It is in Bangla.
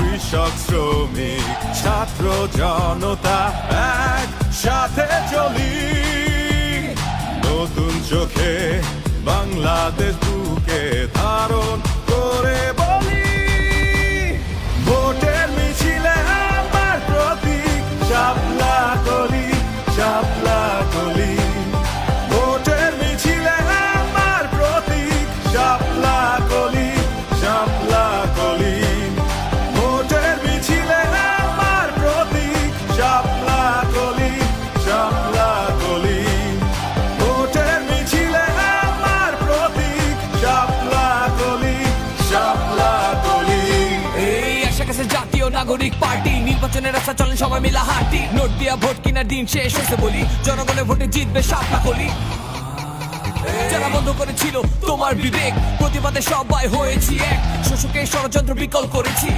কৃষক শ্রমিক ছাত্র জনতা একসাথে চলি, নতুন চোখে বাংলাদেশ বুকে ধারণ করে বলি, ভোটের মিছিলে আমার প্রতীক শাপলা কলি, শাপলা কলি। ভোটের মিছিলে আমার প্রতীক শাপলা কলি, শাপলা কলি। ভোটের মিছিলে আমার প্রতীক শাপলা কলি, শাপলা কলি। ভোটের মিছিলে আমার প্রতীক শাপলা কলি, শাপলা কলি। এই আসা গেছে জাতীয় নাগরিক পার্টি, নির্বাচনের রাস্তা চলেন সবাই মিলা হাঁটি, নোট দিয়া ভোট কিনা দিন শেষ হয়েছে বলি, জনগণের ভোটে জিতবে শাপলা কলি। যারা বন্ধ করেছিল তোমার বিবেক, প্রতিবাদে সবাই হয়েছি এক, শোষকের ষড়যন্ত্র বিকল করেছি।